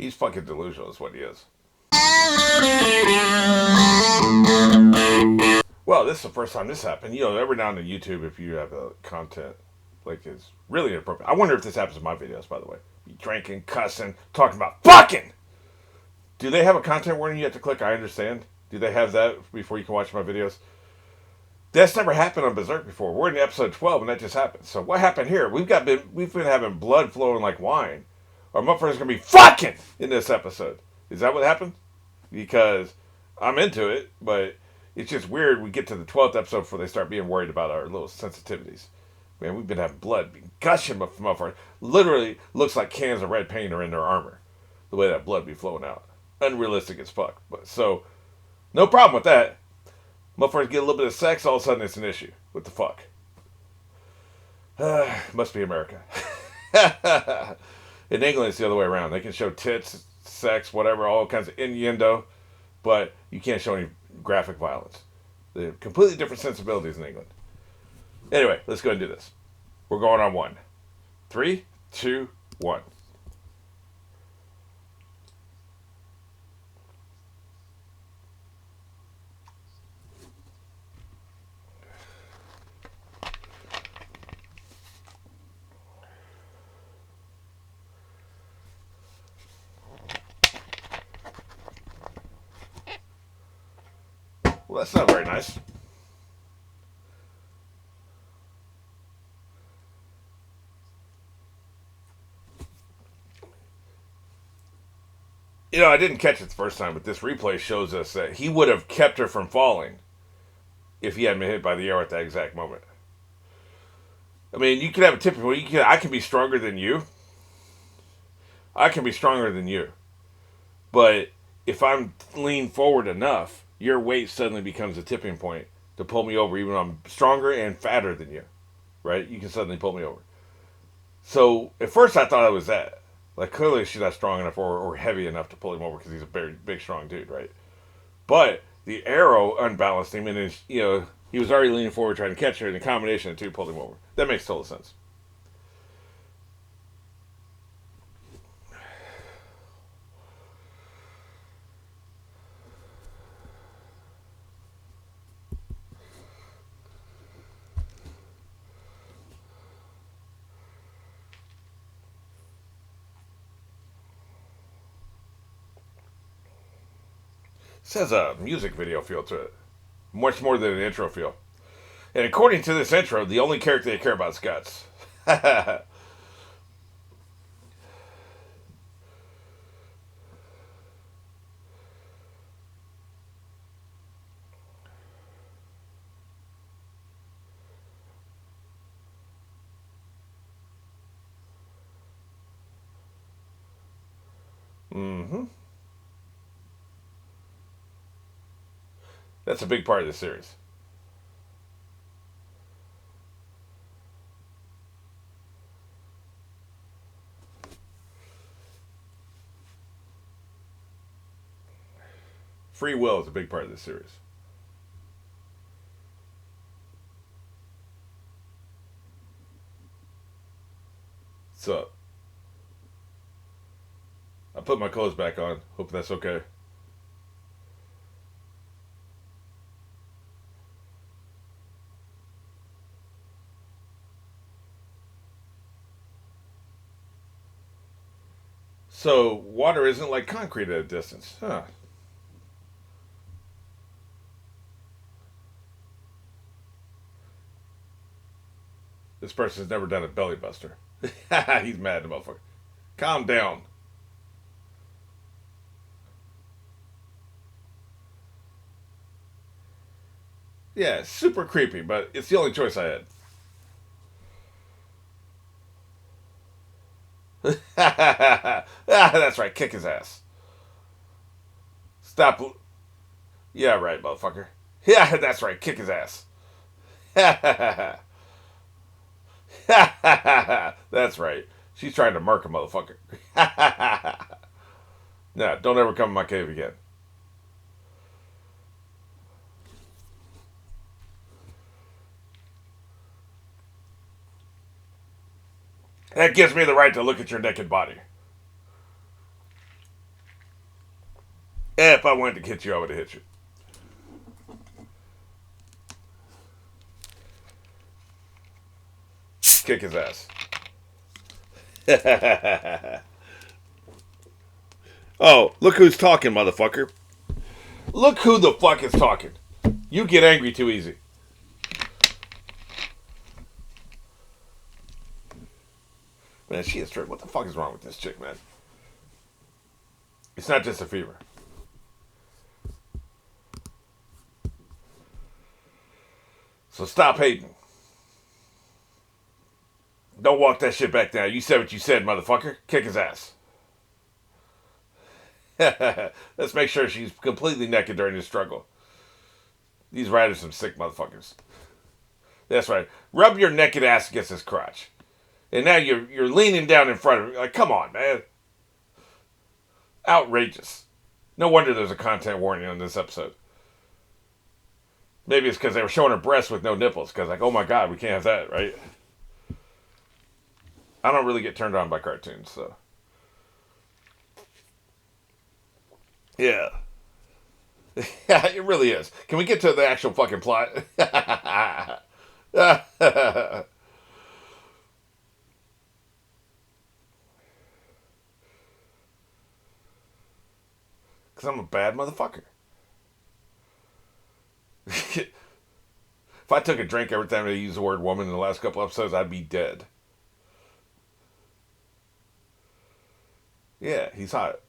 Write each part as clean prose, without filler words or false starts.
He's fucking delusional is what he is. Well, this is the first time this happened. You know, every now and then YouTube, if you have content like is really inappropriate. I wonder if this happens in my videos, by the way. You drinking, cussing, talking about fucking. Do they have a content warning you have to click? I understand. Do they have that before you can watch my videos? That's never happened on Berserk before. We're in episode 12 and that just happened. So what happened here? We've been having blood flowing like wine. Our motherfucker's gonna be fucking in this episode. Is that what happened? Because I'm into it, but it's just weird. We get to the 12th episode before they start being worried about our little sensitivities. Man, we've been having blood being gushing from motherfuckers. Literally looks like cans of red paint are in their armor. The way that blood be flowing out. Unrealistic as fuck. But so no problem with that. Motherfuckers get a little bit of sex, all of a sudden it's an issue. What the fuck? Must be America. In England, it's the other way around. They can show tits, sex, whatever, all kinds of innuendo, but you can't show any graphic violence. They have completely different sensibilities in England. Anyway, let's go ahead and do this. We're going on one. 3, 2, 1. Well, that's not very nice. You know, I didn't catch it the first time, but this replay shows us that he would have kept her from falling if he hadn't been hit by the arrow at that exact moment. I mean, you could have a tipping point. I can be stronger than you. I can be stronger than you. But if I'm leaned forward enough, your weight suddenly becomes a tipping point to pull me over, even though I'm stronger and fatter than you. Right? You can suddenly pull me over. So at first I thought it was that. Like clearly she's not strong enough or heavy enough to pull him over because he's a very big, strong dude, right? But the arrow unbalanced him, and then, you know, he was already leaning forward trying to catch her, and the combination of the two pulled him over. That makes total sense. This has a music video feel to it, much more than an intro feel. And according to this intro, the only character they care about is Guts. Mm-hmm. That's a big part of the series. Free will is a big part of the series. So I put my clothes back on. Hope that's okay. So water isn't like concrete at a distance, huh? This person's never done a belly buster. He's mad, the motherfucker. Calm down. Yeah, it's super creepy, but it's the only choice I had. That's right, kick his ass. Stop. Yeah, right, motherfucker. Yeah, that's right, kick his ass. That's right. She's trying to murk a motherfucker. Nah, don't ever come in my cave again. That gives me the right to look at your naked body. If I wanted to hit you, I would have hit you. Kick his ass. Oh, look who's talking, motherfucker. Look who the fuck is talking. You get angry too easy. Man, she is true. What the fuck is wrong with this chick, man? It's not just a fever. So stop hating. Don't walk that shit back down. You said what you said, motherfucker. Kick his ass. Let's make sure she's completely naked during this struggle. These writers are some sick motherfuckers. That's right. Rub your naked ass against his crotch. And now you're leaning down in front of him. Like, come on, man. Outrageous. No wonder there's a content warning on this episode. Maybe it's because they were showing her breasts with no nipples. Because, like, oh my god, we can't have that, right? I don't really get turned on by cartoons, so. Yeah. Yeah, it really is. Can we get to the actual fucking plot? Because I'm a bad motherfucker. If I took a drink every time they use the word woman in the last couple episodes, I'd be dead. Yeah, he's hot.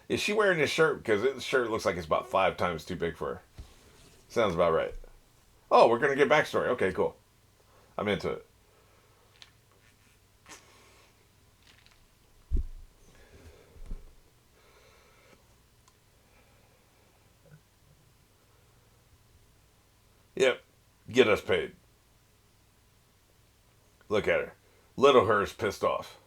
Is she wearing this shirt? Because this shirt looks like it's about 5 times too big for her. Sounds about right. Oh, we're going to get backstory. Okay, cool. I'm into it. Yep. Get us paid. Look at her. Little her's pissed off.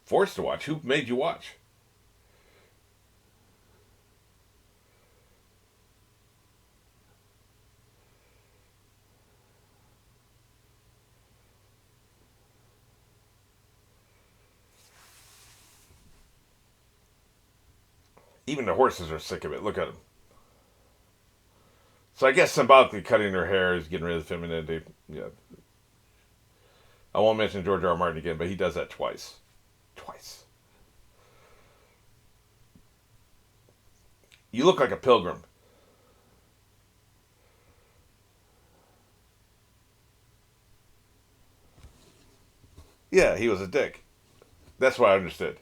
Forced to watch? Who made you watch? Even the horses are sick of it. Look at them. So I guess symbolically cutting her hair is getting rid of the femininity. Yeah. I won't mention George R. R. Martin again, but he does that twice. Twice. You look like a pilgrim. Yeah, he was a dick. That's what I understood.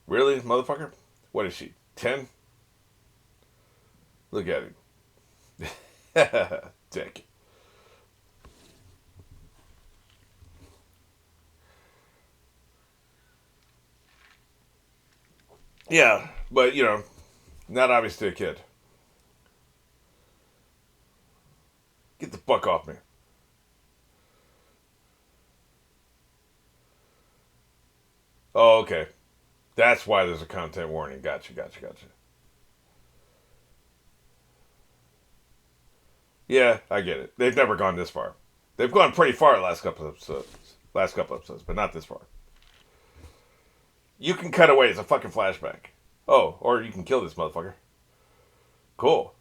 Really, motherfucker? What is she? 10? Look at him. Dick. Yeah, but, you know, not obvious to a kid. Get the fuck off me. Oh, okay. That's why there's a content warning. Gotcha. Yeah, I get it. They've never gone this far. They've gone pretty far last couple of episodes. But not this far. You can cut away. It's a fucking flashback. Oh, or you can kill this motherfucker. Cool.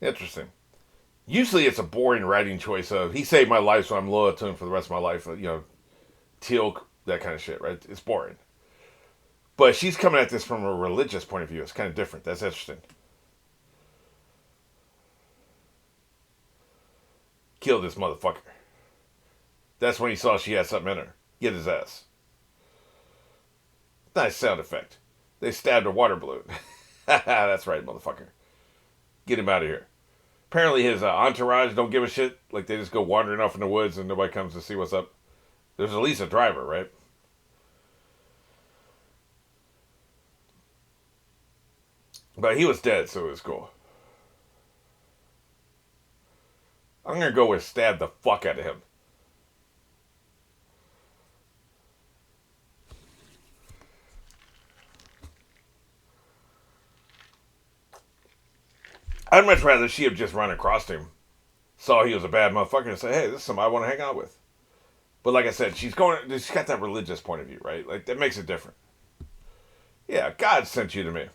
Interesting. Usually it's a boring writing choice of, he saved my life, so I'm loyal to him for the rest of my life. You know, Teal, that kind of shit, right? It's boring. But she's coming at this from a religious point of view. It's kind of different. That's interesting. Kill this motherfucker. That's when he saw she had something in her. Get his ass. Nice sound effect. They stabbed a water balloon. That's right, motherfucker. Get him out of here. Apparently his entourage don't give a shit. Like they just go wandering off in the woods and nobody comes to see what's up. There's at least a driver, right? But he was dead, so it was cool. I'm gonna go with stab the fuck out of him. I'd much rather she have just run across him, saw he was a bad motherfucker, and say, "Hey, this is somebody I want to hang out with." But like I said, she's got that religious point of view, right? Like that makes it different. Yeah, God sent you to me.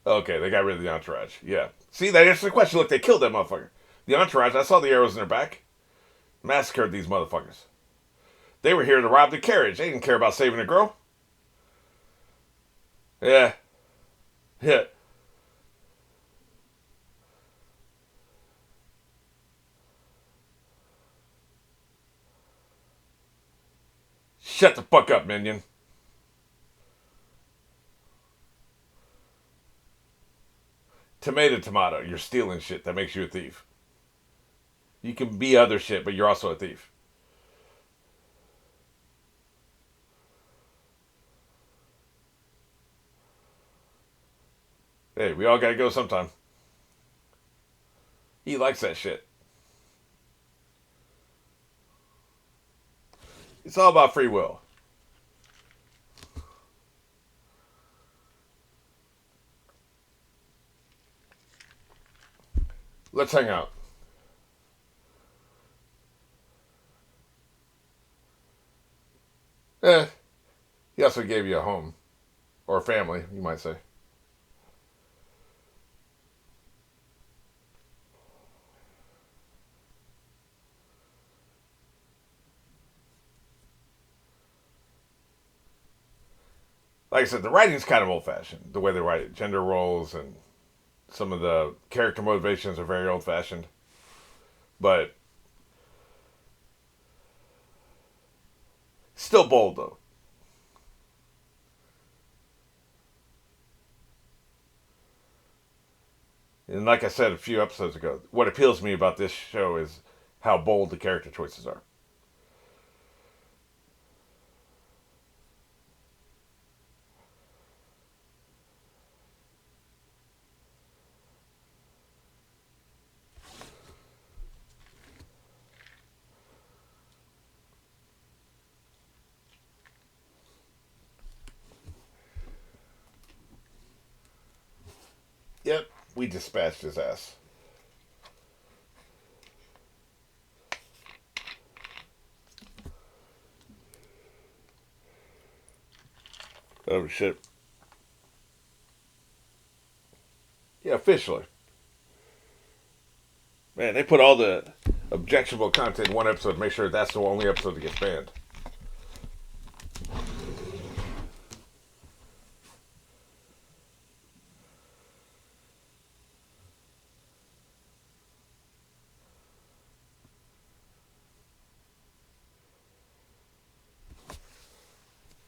Okay, they got rid of the entourage. Yeah. See, that answers the question. Look, they killed that motherfucker. The entourage, I saw the arrows in their back. Massacred these motherfuckers. They were here to rob the carriage. They didn't care about saving a girl. Yeah. Yeah. Shut the fuck up, minion. Tomato, tomato. You're stealing shit. That makes you a thief. You can be other shit, but you're also a thief. Hey, we all gotta go sometime. He likes that shit. It's all about free will. Let's hang out. Eh, he also gave you a home. Or a family, you might say. Like I said, the writing's kind of old fashioned. The way they write it. Gender roles and some of the character motivations are very old fashioned. But still bold, though. And like I said a few episodes ago, what appeals to me about this show is how bold the character choices are. Yep, we dispatched his ass. Oh shit. Yeah, officially. Man, they put all the objectionable content in one episode to make sure that's the only episode that gets banned.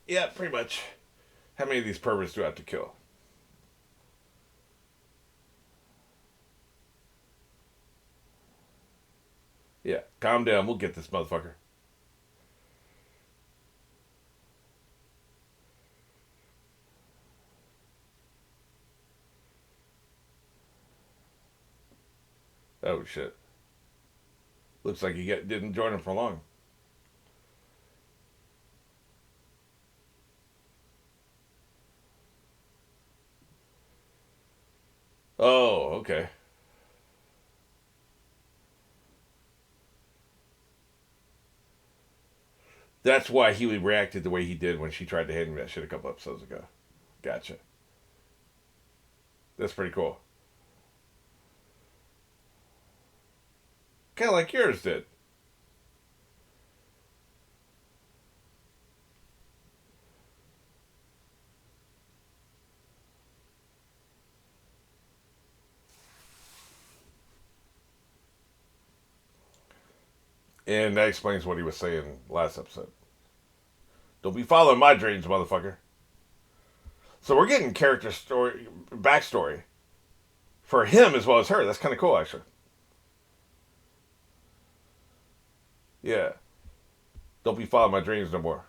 Yeah, pretty much. How many of these perverts do I have to kill? Yeah, calm down. We'll get this motherfucker. Oh shit. Looks like didn't join him for long. Oh, okay. That's why he reacted the way he did when she tried to hand him that shit a couple episodes ago. Gotcha. That's pretty cool. Kind of like yours did. And that explains what he was saying last episode. Don't be following my dreams, motherfucker. So we're getting character story, backstory for him as well as her. That's kind of cool, actually. Yeah. Don't be following my dreams no more.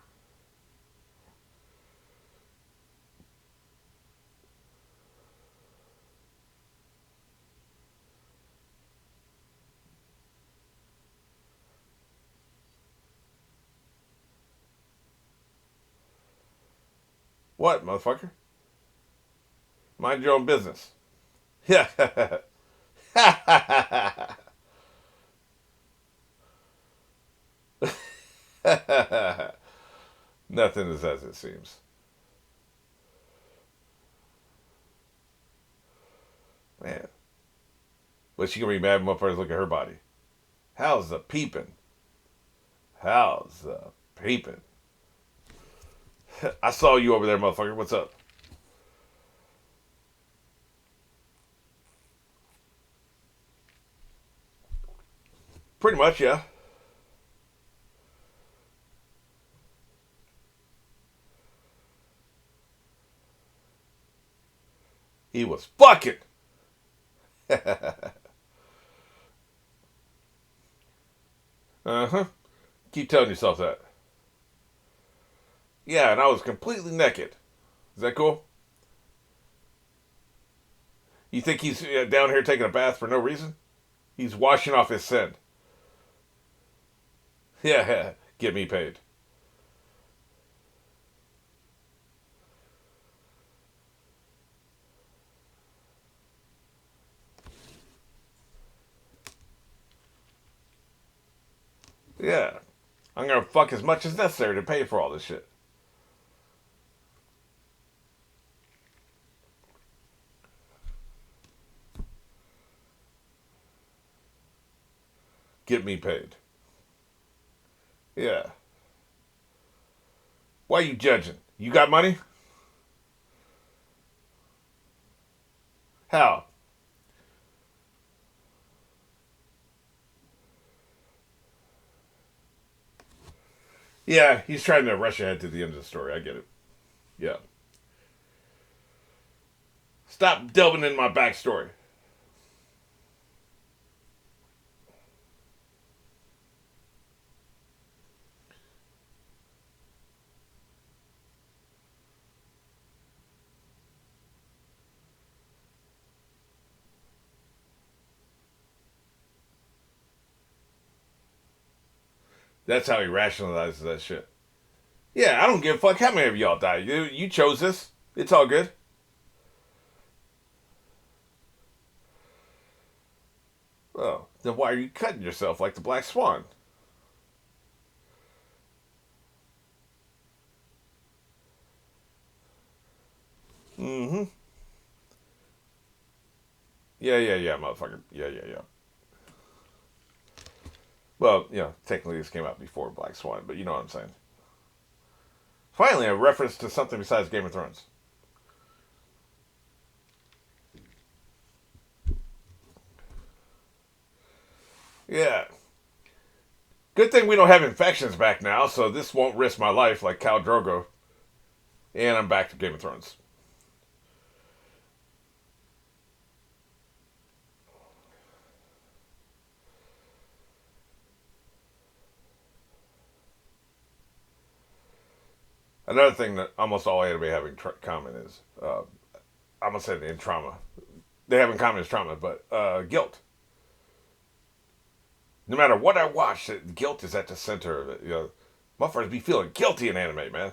What, motherfucker? Mind your own business. Yeah. Nothing is as it seems. Man. But she gonna be mad when motherfuckers look at her body. How's the peeping? How's the peeping? I saw you over there, motherfucker. What's up? Pretty much, yeah. He was fucking. Uh-huh. Keep telling yourself that. Yeah, and I was completely naked. Is that cool? You think he's down here taking a bath for no reason? He's washing off his sin. Yeah, get me paid. Yeah. I'm gonna fuck as much as necessary to pay for all this shit. Get me paid. Yeah. Why are you judging? You got money? How? Yeah, he's trying to rush ahead to the end of the story. I get it. Yeah. Stop delving in my backstory. That's how he rationalizes that shit. Yeah, I don't give a fuck how many of y'all died. You chose this. It's all good. Well, then why are you cutting yourself like the Black Swan? Mm-hmm. Yeah, motherfucker. Yeah. Well, technically this came out before Black Swan, but you know what I'm saying. Finally, a reference to something besides Game of Thrones. Yeah. Good thing we don't have infections back now, so this won't risk my life like Khal Drogo. And I'm back to Game of Thrones. Another thing that almost all anime have in common is, I'm gonna say it in trauma. They have in common is trauma, but guilt. No matter what I watch, guilt is at the center of it. Motherfuckers be feeling guilty in anime, man.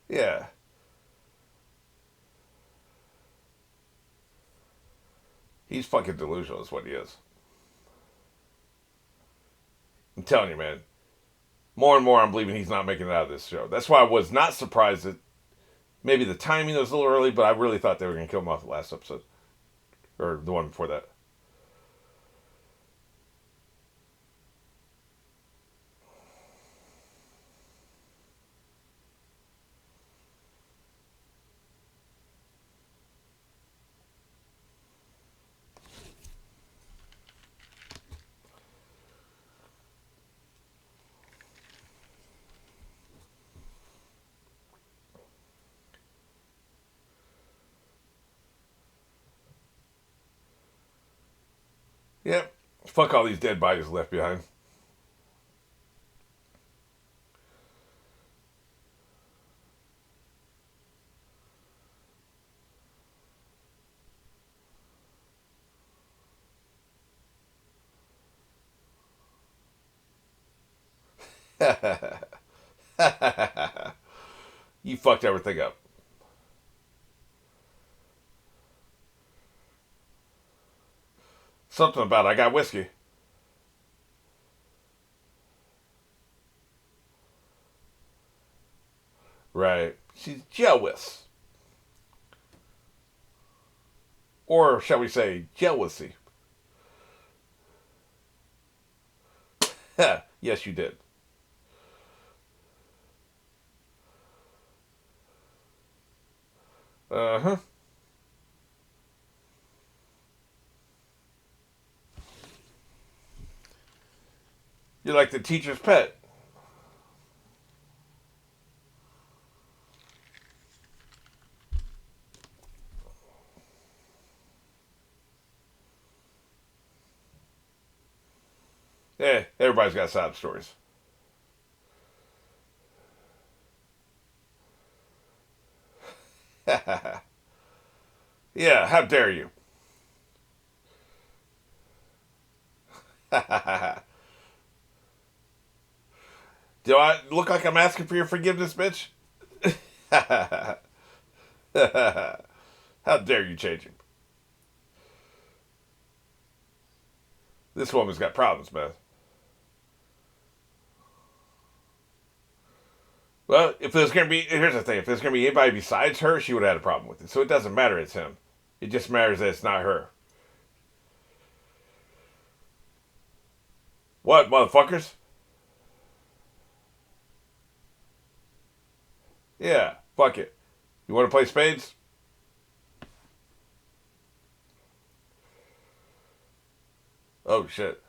Yeah, he's fucking delusional. Is what he is. I'm telling you, man. More and more, I'm believing he's not making it out of this show. That's why I was not surprised that maybe the timing was a little early, but I really thought they were going to kill him off the last episode or the one before that. Fuck all these dead bodies left behind. You fucked everything up. Something about I got whiskey. Right. She's jealous. Or shall we say jealousy? Yes, you did. Uh-huh. You're like the teacher's pet. Yeah, everybody's got sob stories. Yeah, how dare you? Do I look like I'm asking for your forgiveness, bitch? How dare you change him? This woman's got problems, man. Well, if there's gonna be, here's the thing: if there's gonna be anybody besides her, she would have had a problem with it. So it doesn't matter; it's him. It just matters that it's not her. What, motherfuckers? Yeah, fuck it. You want to play spades? Oh shit.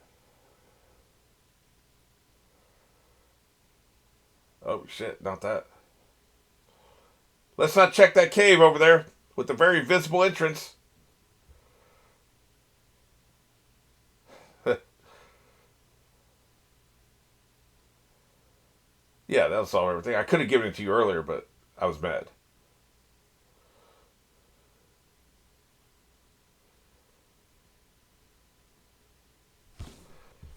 Oh shit, not that. Let's not check that cave over there with the very visible entrance. Yeah, that'll solve everything. I could have given it to you earlier, but I was mad.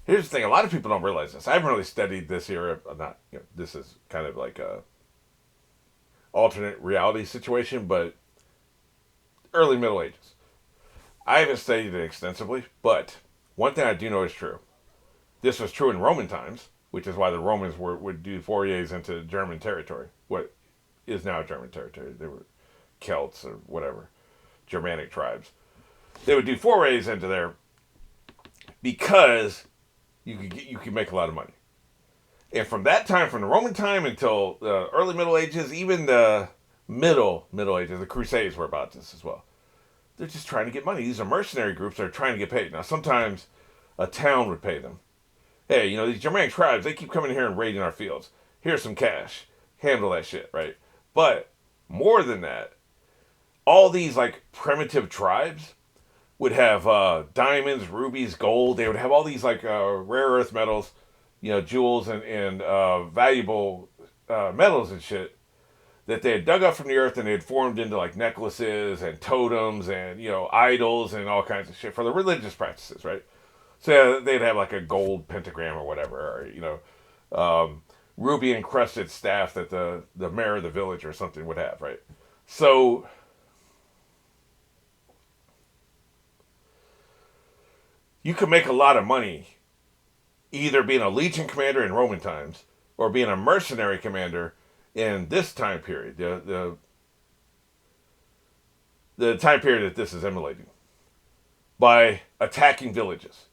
Here's the thing: a lot of people don't realize this. I haven't really studied this era. Not, this is kind of like a alternate reality situation, but early Middle Ages. I haven't studied it extensively, but one thing I do know is true. This was true in Roman times, which is why the Romans would do forays into German territory, what is now German territory. They were Celts or whatever, Germanic tribes. They would do forays into there because you could make a lot of money. And from that time, from the Roman time until the early Middle Ages, even the Middle Ages, the Crusades were about this as well. They're just trying to get money. These are mercenary groups that are trying to get paid. Now, sometimes a town would pay them. Hey, these Germanic tribes, they keep coming here and raiding our fields. Here's some cash. Handle that shit, right? But more than that, all these like primitive tribes would have diamonds, rubies, gold. They would have all these like rare earth metals, jewels and valuable metals and shit that they had dug up from the earth and they had formed into like necklaces and totems and idols and all kinds of shit for the religious practices, right? So they'd have like a gold pentagram or whatever, ruby encrusted staff that the mayor of the village or something would have, right? So you could make a lot of money either being a legion commander in Roman times or being a mercenary commander in this time period, the time period that this is emulating, by attacking villages.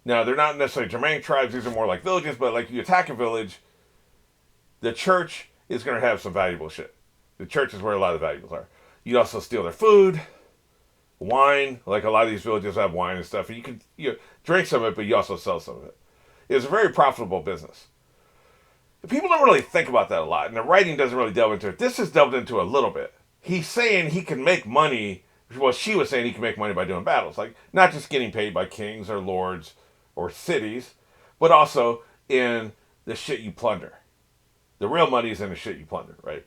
Now, they're not necessarily Germanic tribes, these are more like villages, but like you attack a village, the church is going to have some valuable shit. The church is where a lot of the valuables are. You also steal their food, wine, like a lot of these villages have wine and stuff, and you can drink some of it, but you also sell some of it. It's a very profitable business. People don't really think about that a lot, and the writing doesn't really delve into it. This is delved into a little bit. He's saying he can make money, well, she was saying he can make money by doing battles, like not just getting paid by kings or lords, or cities, but also in the shit you plunder. The real money is in the shit you plunder, right?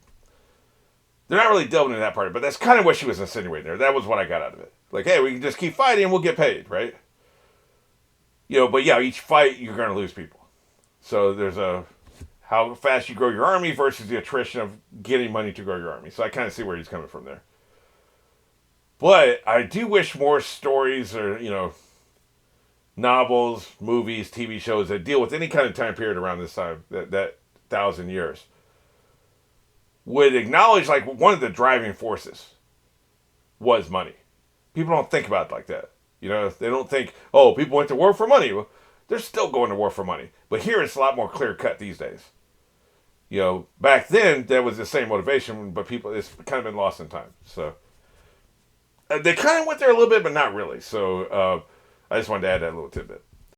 They're not really delving into that part, but that's kind of what she was insinuating there. That was what I got out of it. Like, hey, we can just keep fighting and we'll get paid, right? But yeah, each fight you're going to lose people. So there's how fast you grow your army versus the attrition of getting money to grow your army. So I kind of see where he's coming from there. But I do wish more stories or, novels, movies, TV shows that deal with any kind of time period around this time, that 1,000 years, would acknowledge like one of the driving forces was money. People don't think about it like that. They don't think, oh, people went to war for money. Well, they're still going to war for money. But here it's a lot more clear cut these days. Back then that was the same motivation, but it's kind of been lost in time. So they kind of went there a little bit, but not really. So I just wanted to add that little tidbit.